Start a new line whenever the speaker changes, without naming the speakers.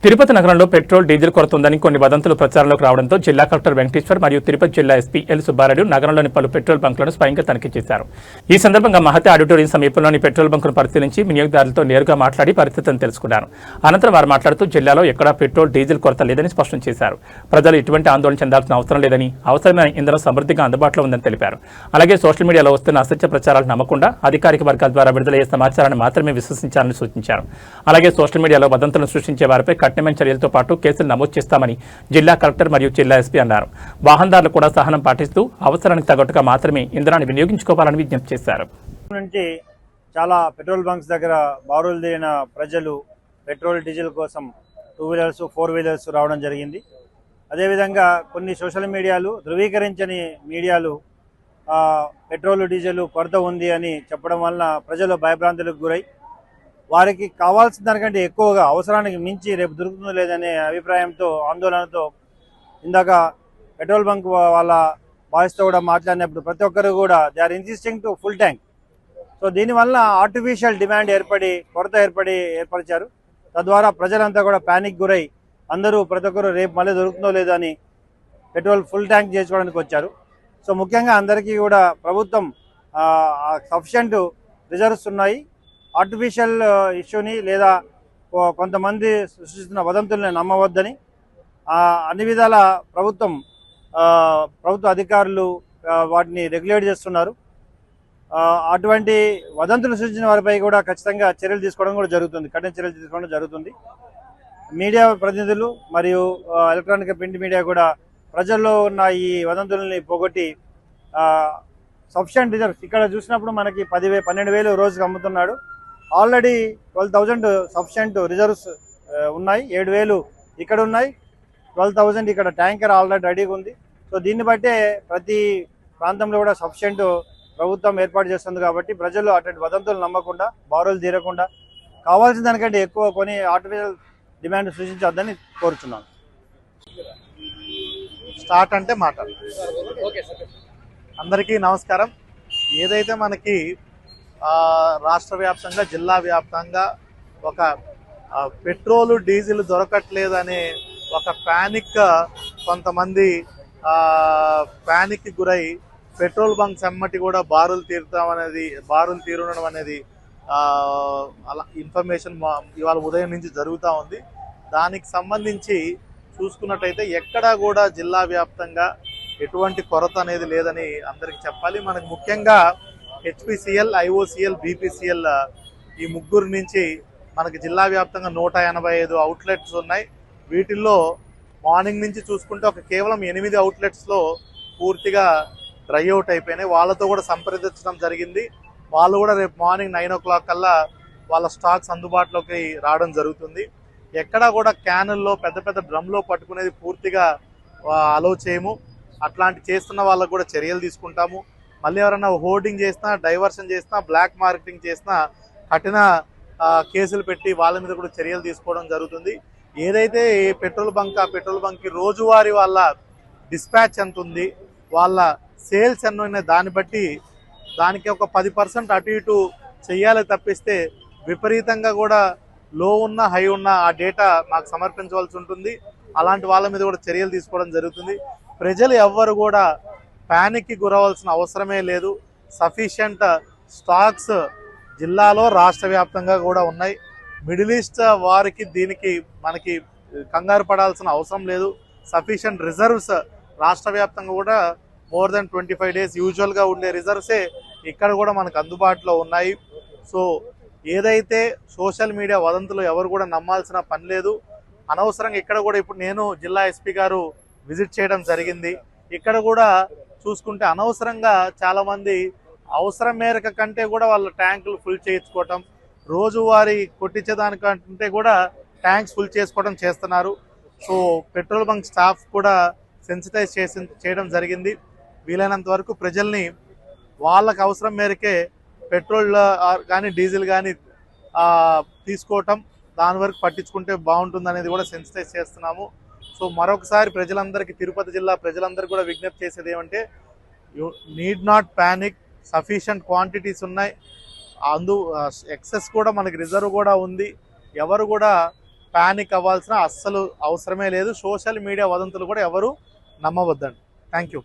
తిరుపతి నగరంలో petrol diesel కొరత ఉందని కొన్ని వదంతులు ప్రచారంలోకి రావడంతో జిల్లా కలెక్టర్ వెంకటేశ్వర్ మరియు తిరుపతి జిల్లా ఎస్పీ ఎల్ సుబ్బారెడ్డి నగరంలోని పలు పెట్రోల్ బంకులను స్వయంగా తనిఖీ చేశారు. ఈ సందర్భంగా మహతి ఆడిటోరియం సమీపంలోని పెట్రోల్ బంకును పరిశీలించి వినియోగదారులతో నేరుగా మాట్లాడి పరిస్థితిని తెలుసుకున్నారు. అనంతరం వారు మాట్లాడుతూ జిల్లాలో ఎక్కడా పెట్రోల్ డీజిల్ కొరత లేదని స్పష్టం చేశారు. ప్రజలు ఎటువంటి ఆందోళన చెందాల్సిన అవసరం లేదని, అవసరమైన ఇంధనం సమృద్ధిగా అందుబాటులో ఉందని తెలిపారు. అలాగే సోషల్ మీడియాలో వస్తున్న అసత్య ప్రచారాలు నమ్మకుండా అధికారిక వర్గాల ద్వారా విడుదలయ్యే సమాచారాన్ని మాత్రమే విశ్వసించాలని సూచించారు. అలాగే సోషల్ మీడియాలో వదంతులను సృష్టించే వారిపై కఠినమైన చర్యలతో పాటు కేసులు నమోదు చేస్తామని జిల్లా కలెక్టర్ మరియు జిల్లా ఎస్పీ అన్నారు. వాహనదారులు కూడా సహనం పాటిస్తూ అవసరానికి తగ్గట్టుగా మాత్రమే ఇంధనాన్ని వినియోగించుకోవాలని విజ్ఞప్తి చేశారు.
చాలా పెట్రోల్ బంక్స్ దగ్గర బారులు తీరిన ప్రజలు పెట్రోల్ డీజిల్ కోసం 2 వీలర్స్ 4 వీలర్స్ రావడం జరిగింది. అదేవిధంగా కొన్ని సోషల్ మీడియాలు ధృవీకరించని మీడియాలు పెట్రోల్ డీజిల్ కొరత ఉంది అని చెప్పడం వలన ప్రజలు భయభ్రాంతులకు గురై వారికి కావాల్సిన దానికంటే ఎక్కువగా అవసరానికి మించి రేపు దొరుకుతుందో లేదనే అభిప్రాయంతో ఆందోళనతో ఇందాక పెట్రోల్ బంక్ వాళ్ళ బాయ్స్తో కూడా మాట్లాడినప్పుడు ప్రతి ఒక్కరు కూడా they are insisting to full tank. So దీనివల్ల ఆర్టిఫిషియల్ డిమాండ్ కొరత ఏర్పరిచారు. తద్వారా ప్రజలంతా కూడా ప్యానిక్ గురై అందరూ ప్రతి ఒక్కరు రేపు మళ్ళీ దొరుకుతుందో లేదో అని పెట్రోల్ ఫుల్ ట్యాంక్ చేసుకోవడానికి వచ్చారు. సో ముఖ్యంగా అందరికీ కూడా ప్రభుత్వం సఫిషియంట్ రిజర్వ్స్ ఉన్నాయి. ఆర్టిఫిషియల్ ఇష్యూని లేదా కొంతమంది సృష్టిస్తున్న వదంతుల్ని నమ్మవద్దని అన్ని విధాల ప్రభుత్వ అధికారులు వాటిని రెగ్యులేట్ చేస్తున్నారు. అటువంటి వదంతులు సృష్టించిన వారిపై కూడా ఖచ్చితంగా చర్యలు తీసుకోవడం కూడా జరుగుతుంది, కఠిన చర్యలు తీసుకోవడం జరుగుతుంది. మీడియా ప్రతినిధులు మరియు ఎలక్ట్రానిక్ ప్రింట్ మీడియా కూడా ప్రజల్లో ఉన్న ఈ వదంతుల్ని పోగొట్టి సఫిషియంట్ రిజర్వ్స్ ఇక్కడ చూసినప్పుడు మనకి 12,000 రోజుకి అమ్ముతున్నాడు. ఆల్రెడీ 12,000 సఫిషియంట్ రిజర్వ్స్ ఉన్నాయి. 7,000 ఇక్కడ ఉన్నాయి, 12,000 ఇక్కడ ట్యాంకర్ ఆల్రెడీ రెడీగా ఉంది. సో దీన్ని బట్టే ప్రతి ప్రాంతంలో కూడా సఫిషియంట్ ప్రభుత్వం ఏర్పాటు చేస్తుంది. కాబట్టి ప్రజలు అటువంటి వదంతులు నమ్మకుండా బారులు తీరకుండా కావాల్సిన దానికంటే ఎక్కువ కొని ఆర్టిఫిషియల్ డిమాండ్ సృష్టించొద్దని కోరుచున్నాను.
స్టార్ట్ అంటే మాట. అందరికీ నమస్కారం. ఏదైతే మనకి రాష్ట్ర వ్యాప్తంగా జిల్లా వ్యాప్తంగా ఒక పెట్రోలు డీజిల్ దొరకట్లేదనే ఒక కొంతమంది ప్యానిక్ గురై పెట్రోల్ బంక్స్ ఎమ్మటి కూడా బారులు తీరడం అనేది అలా ఇన్ఫర్మేషన్ ఇవాళ ఉదయం నుంచి జరుగుతూ ఉంది. దానికి సంబంధించి చూసుకున్నట్టయితే ఎక్కడా కూడా జిల్లా వ్యాప్తంగా ఎటువంటి కొరత అనేది లేదని అందరికి చెప్పాలి. మనకు ముఖ్యంగా HPCL, IOCL, BPCL ఈ ముగ్గురు నుంచి మనకి జిల్లా వ్యాప్తంగా 185 అవుట్లెట్స్ ఉన్నాయి. వీటిల్లో మార్నింగ్ నుంచి చూసుకుంటే కేవలం 8 అవుట్లెట్స్లో పూర్తిగా డ్రై అవుట్ అయిపోయినాయి. వాళ్ళతో కూడా సంప్రదించడం జరిగింది. వాళ్ళు కూడా రేపు మార్నింగ్ 9 o'clock కల్లా వాళ్ళ స్టాక్స్ అందుబాటులోకి రావడం జరుగుతుంది. ఎక్కడా కూడా క్యానుల్లో పెద్ద డ్రమ్లో పట్టుకునేది పూర్తిగా అలౌ చేయము. అట్లాంటి చేస్తున్న వాళ్ళకు కూడా చర్యలు తీసుకుంటాము. మళ్ళీ ఎవరైనా హోర్డింగ్ చేసినా, డైవర్షన్ చేసినా, బ్లాక్ మార్కెటింగ్ చేసినా కఠిన కేసులు పెట్టి వాళ్ళ మీద కూడా చర్యలు తీసుకోవడం జరుగుతుంది. ఏదైతే పెట్రోల్ బంక్కి రోజువారీ వాళ్ళ డిస్పాచ్ ఎంత ఉంది, వాళ్ళ సేల్స్ ఎన్ని ఉన్నాయి, దాన్ని బట్టి దానికి ఒక 10% అటు ఇటు చెయ్యాలి తప్పిస్తే విపరీతంగా కూడా లో ఉన్న హై ఉన్న ఆ డేటా మాకు సమర్పించవలసి ఉంటుంది. అలాంటి వాళ్ళ మీద కూడా చర్యలు తీసుకోవడం జరుగుతుంది. ప్రజలు ఎవ్వరు కూడా ప్యానిక్కి గురవలసిన అవసరమే లేదు. సఫిషియంట్ స్టాక్స్ జిల్లాలో రాష్ట్ర వ్యాప్తంగా కూడా ఉన్నాయి. మిడిల్ ఈస్ట్ వారికి దీనికి మనకి కంగారు పడాల్సిన అవసరం లేదు. సఫిషియంట్ రిజర్వ్స్ రాష్ట్ర వ్యాప్తంగా కూడా మోర్ దెన్ 25 days యూజువల్గా ఉండే రిజర్వ్సే ఇక్కడ కూడా మనకు అందుబాటులో ఉన్నాయి. సో ఏదైతే సోషల్ మీడియా వదంతులు ఎవరు కూడా నమ్మాల్సిన పని లేదు. అనవసరంగా ఇక్కడ కూడా ఇప్పుడు నేను జిల్లా ఎస్పీ గారు విజిట్ చేయడం జరిగింది. ఇక్కడ కూడా చూసుకుంటే అనవసరంగా చాలామంది అవసరం మేరకు కంటే కూడా వాళ్ళ ట్యాంకులు ఫుల్ చేయించుకోవటం, రోజువారీ కొట్టించేదానికంటే కూడా ట్యాంక్స్ ఫుల్ చేసుకోవడం చేస్తున్నారు. సో పెట్రోల్ బంక్ స్టాఫ్ కూడా సెన్సిటైజ్ చేయడం జరిగింది. వీలైనంత వరకు ప్రజల్ని వాళ్ళకి అవసరం మేరకే పెట్రోల్ కానీ డీజిల్ కానీ తీసుకోవటం, దాని వరకు పట్టించుకుంటే బాగుంటుంది అనేది కూడా సెన్సిటైజ్ చేస్తున్నాము. సో మరొకసారి ప్రజలందరికీ, తిరుపతి జిల్లా ప్రజలందరికీ కూడా విజ్ఞప్తి చేసేది ఏమంటే, you need not panic. Sufficient quantities ఉన్నాయి. ఎక్సెస్ కూడా మనకి రిజర్వ్ కూడా ఉంది. ఎవరు కూడా పానిక్ అవ్వాల్సిన అస్సలు అవసరమే లేదు. సోషల్ మీడియా వదంతులు కూడా ఎవరు నమ్మవద్దండి. Thank you.